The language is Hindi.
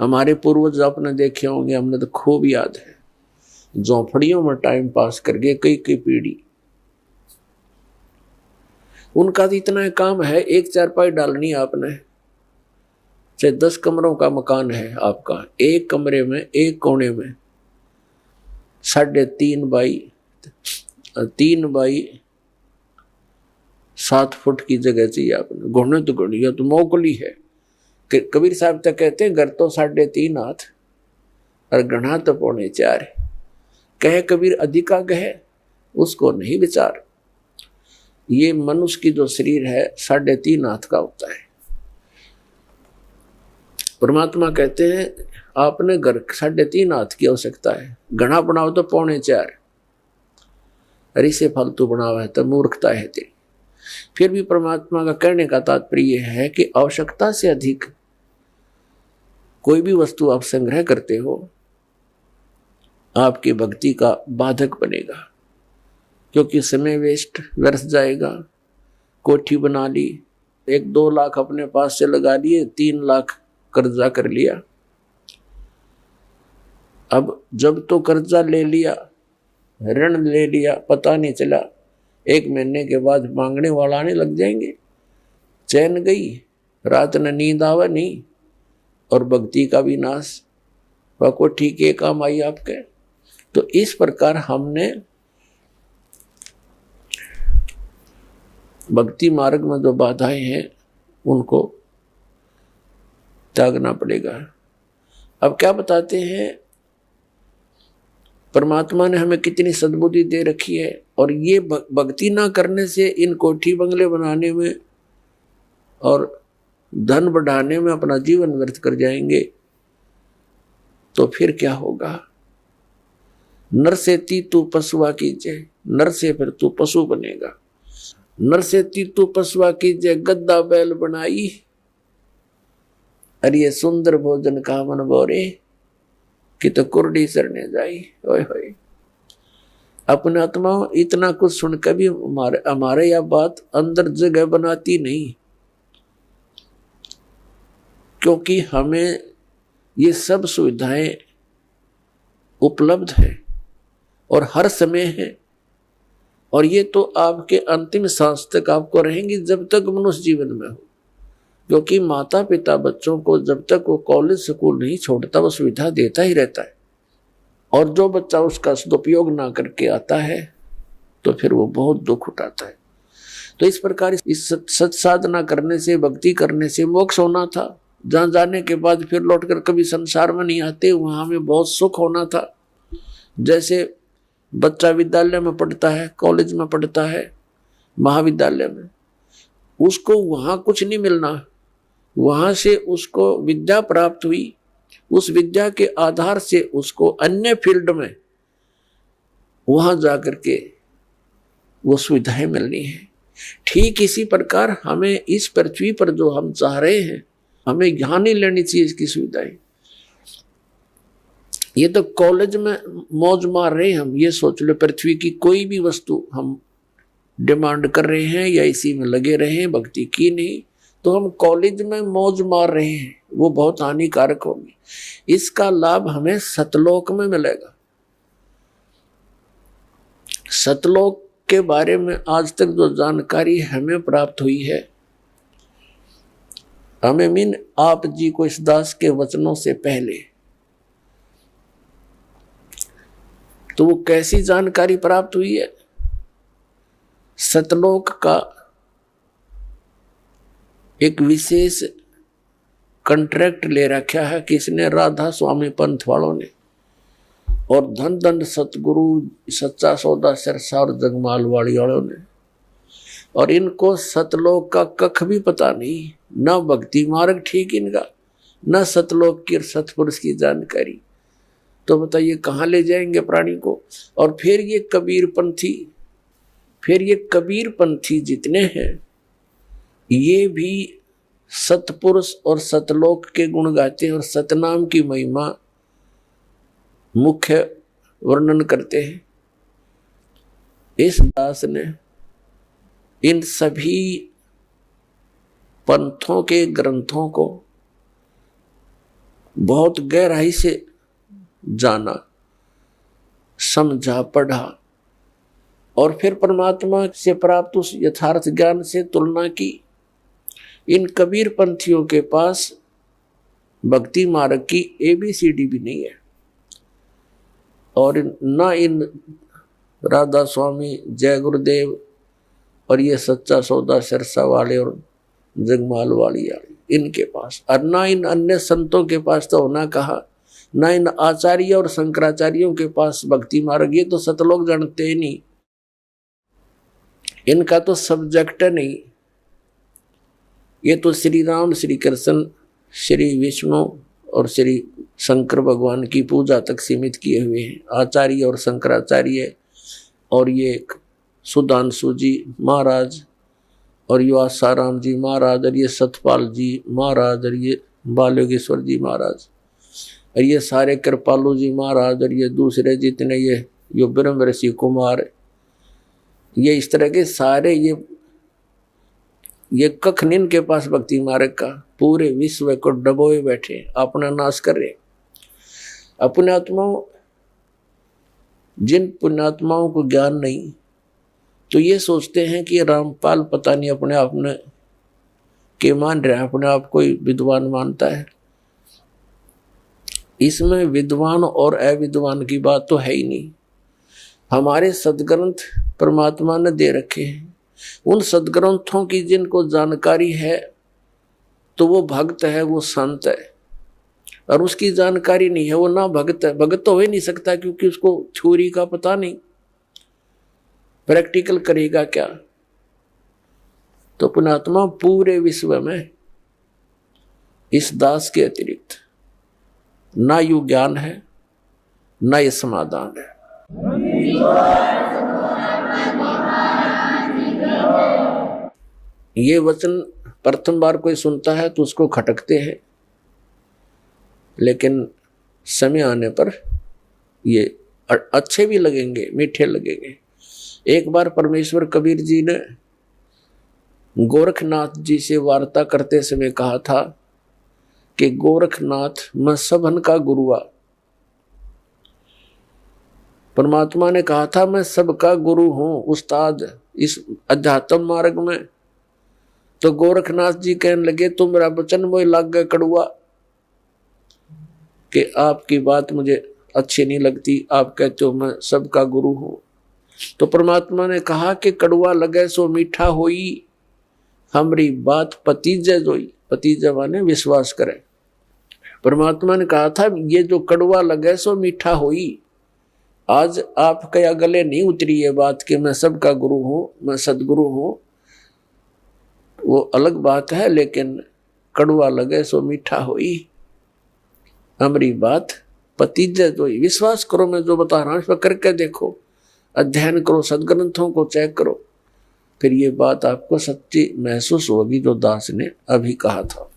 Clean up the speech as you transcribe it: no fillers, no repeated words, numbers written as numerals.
हमारे पूर्वज आपने देखे होंगे, हमने तो खूब याद है, झोंपड़ियों में टाइम पास करके कई कई पीढ़ी। उनका तो इतना काम है, एक चारपाई डालनी आपने, चाहे 10 कमरों का मकान है आपका, एक कमरे में एक कोने में 3x7 फुट की जगह चाहिए आपने। घुटने तो घड़िया तो मोकली है। कबीर साहब तक कहते हैं घर तो 3.5 हाथ और गढ़ा तो 4.25 कहे कबीर अधिका कहे उसको नहीं विचार। ये मनुष्य की जो शरीर है 3.5 हाथ का होता है। परमात्मा कहते हैं आपने घर 3.5 हाथ की आवश्यकता है, घना बनाओ तो 4.25 और इसे फालतू बनावा है तो मूर्खता है तेरी। फिर भी परमात्मा का कहने का तात्पर्य है कि आवश्यकता से अधिक कोई भी वस्तु आप संग्रह करते हो आपकी भक्ति का बाधक बनेगा, क्योंकि समय वेस्ट व्यर्थ जाएगा। कोठी बना ली, 1-2 लाख अपने पास से लगा लिए, 3 लाख कर्जा कर लिया। अब जब तो कर्जा ले लिया, ऋण ले लिया, पता नहीं चला 1 महीने के बाद मांगने वाला आने लग जाएंगे। चैन गई, रात न नींद आवा नहीं, और भक्ति का भी नाश। वह को ठीक है काम आई आपके। तो इस प्रकार हमने भक्ति मार्ग में जो बाधाएं हैं उनको त्यागना पड़ेगा। अब क्या बताते हैं, परमात्मा ने हमें कितनी सद्बुद्धि दे रखी है, और ये भक्ति ना करने से इन कोठी बंगले बनाने में और धन बढ़ाने में अपना जीवन व्यर्थ कर जाएंगे, तो फिर क्या होगा। नर से तू पशुआ कीजिए, नर से फिर तू पशु बनेगा। नर से तू पशुआ कीजिए, गद्दा बैल बनाई, अरे सुंदर भोजन का मन बोरे कि तो कुर्डी सरने जाई। ओए होए, अपने आत्मा इतना कुछ सुनकर भी हमारे यह बात अंदर जगह बनाती नहीं, क्योंकि हमें ये सब सुविधाएं उपलब्ध है और हर समय है, और ये तो आपके अंतिम सांस तक आपको रहेंगी जब तक मनुष्य जीवन में हो। क्योंकि माता पिता बच्चों को जब तक वो कॉलेज स्कूल नहीं छोड़ता वो सुविधा देता ही रहता है, और जो बच्चा उसका सदुपयोग ना करके आता है तो फिर वो बहुत दुख उठाता है। तो इस प्रकार इस सत्साधना करने से, भक्ति करने से मोक्ष होना था, जहां जाने के बाद फिर लौटकर कभी संसार में नहीं आते, वहां हमें बहुत सुख होना था। जैसे बच्चा विद्यालय में पढ़ता है, कॉलेज में पढ़ता है, महाविद्यालय में, उसको वहां कुछ नहीं मिलना, वहां से उसको विद्या प्राप्त हुई, उस विद्या के आधार से उसको अन्य फील्ड में वहां जाकर के वो सुविधाएं मिलनी है। ठीक इसी प्रकार हमें इस पृथ्वी पर जो हम चाह रहे हैं, हमें यहाँ नहीं लेनी चाहिए इसकी सुविधाएं। ये तो कॉलेज में मौज मार रहे हैं हम, ये सोच लो पृथ्वी की कोई भी वस्तु हम डिमांड कर रहे हैं या इसी में लगे रहे हैं, भक्ति की नहीं, तो हम कॉलेज में मौज मार रहे हैं, वो बहुत हानिकारक होगी। इसका लाभ हमें सतलोक में मिलेगा। सतलोक के बारे में आज तक जो जानकारी हमें प्राप्त हुई है, हमें मीन आप जी को इस दास के वचनों से पहले, तो वो कैसी जानकारी प्राप्त हुई है। सतलोक का एक विशेष कॉन्ट्रैक्ट ले रखा है किसने, राधा स्वामी पंथ वालों ने, और धन दंड सतगुरु सच्चा सौदा सिरसा और जगमाल वाली वालों ने, और इनको सतलोक का कख भी पता नहीं, ना भक्ति मार्ग ठीक इनका, ना सतलोक की सतपुरुष की जानकारी। तो बताइए कहाँ ले जाएंगे प्राणी को। और फिर ये कबीर पंथी जितने हैं, ये भी सतपुरुष और सतलोक के गुण गाते हैं और सतनाम की महिमा मुख्य वर्णन करते हैं। इस दास ने इन सभी पंथों के ग्रंथों को बहुत गहराई से जाना, समझा, पढ़ा और फिर परमात्मा से प्राप्त उस यथार्थ ज्ञान से तुलना की। इन कबीर पंथियों के पास भक्ति मार्ग की ABCD भी नहीं है, और ना इन राधा स्वामी, जय गुरुदेव और ये सच्चा सौदा सिरसा वाले और जगमाल वाली इनके पास, और ना इन अन्य संतों के पास तो होना कहा, ना इन आचार्य और शंकराचार्यों के पास भक्ति मार्ग। ये तो सतलोक जानते ही नहीं, इनका तो सब्जेक्ट नहीं। ये तो श्री राम, श्री कृष्ण, श्री विष्णु और श्री शंकर भगवान की पूजा तक सीमित किए हुए हैं, आचार्य और शंकराचार्य और ये सुधांशु जी महाराज और ये आसाराम जी महाराज और ये सतपाल जी महाराज और ये बालयोगेश्वर जी महाराज और ये सारे कृपालु जी महाराज और ये दूसरे जितने ये ब्रह्म ऋषि कुमार, ये इस तरह के सारे ये कख नहीं इनके पास भक्ति मार्ग का। पूरे विश्व को डबोए बैठे, अपना नाश कर रहे। अपने आत्माओं, जिन पुण्यात्माओं को ज्ञान नहीं तो ये सोचते हैं कि रामपाल पता नहीं अपने आप में के मान रहा है, अपने आप को विद्वान मानता है। इसमें विद्वान और अविद्वान की बात तो है ही नहीं। हमारे सदग्रंथ परमात्मा ने दे रखे हैं, उन सदग्रंथों की जिनको जानकारी है तो वो भक्त है, वो संत है, और उसकी जानकारी नहीं है वो ना भक्त है। भक्त तो हो ही नहीं सकता क्योंकि उसको थ्योरी का पता नहीं, प्रैक्टिकल करेगा क्या। तो पुण्यात्मा पूरे विश्व में इस दास के अतिरिक्त ना यू ज्ञान है, ना ये समाधान है। ये वचन प्रथम बार कोई सुनता है तो उसको खटकते हैं, लेकिन समय आने पर ये अच्छे भी लगेंगे, मीठे लगेंगे। एक बार परमेश्वर कबीर जी ने गोरखनाथ जी से वार्ता करते समय कहा था कि गोरखनाथ मैं सबन का गुरुआ। परमात्मा ने कहा था मैं सबका गुरु हूं, उस्ताद इस अध्यात्म मार्ग में। तो गोरखनाथ जी कहने लगे तुम मेरा वचन मोह लाग गए कड़ुआ, कि आपकी बात मुझे अच्छी नहीं लगती, आप कहते हो मैं सबका गुरु हूं। तो परमात्मा ने कहा कि कड़ुआ लगे सो मीठा होई, हमारी बात पतीजे जोई। पतीजे माने विश्वास करे। परमात्मा ने कहा था ये जो कड़ुआ लगे सो मीठा होई। आज आपके या गले नहीं उतरी ये बात कि मैं सबका गुरु हूं, मैं सदगुरु हूं, वो अलग बात है, लेकिन कड़ुआ लगे सो मीठा होई, हमारी बात पतीजे जोई। विश्वास करो, मैं जो बता रहा हूं इस पर करके देखो, अध्ययन करो, सदग्रंथों को चेक करो, फिर ये बात आपको सच्ची महसूस होगी जो दास ने अभी कहा था।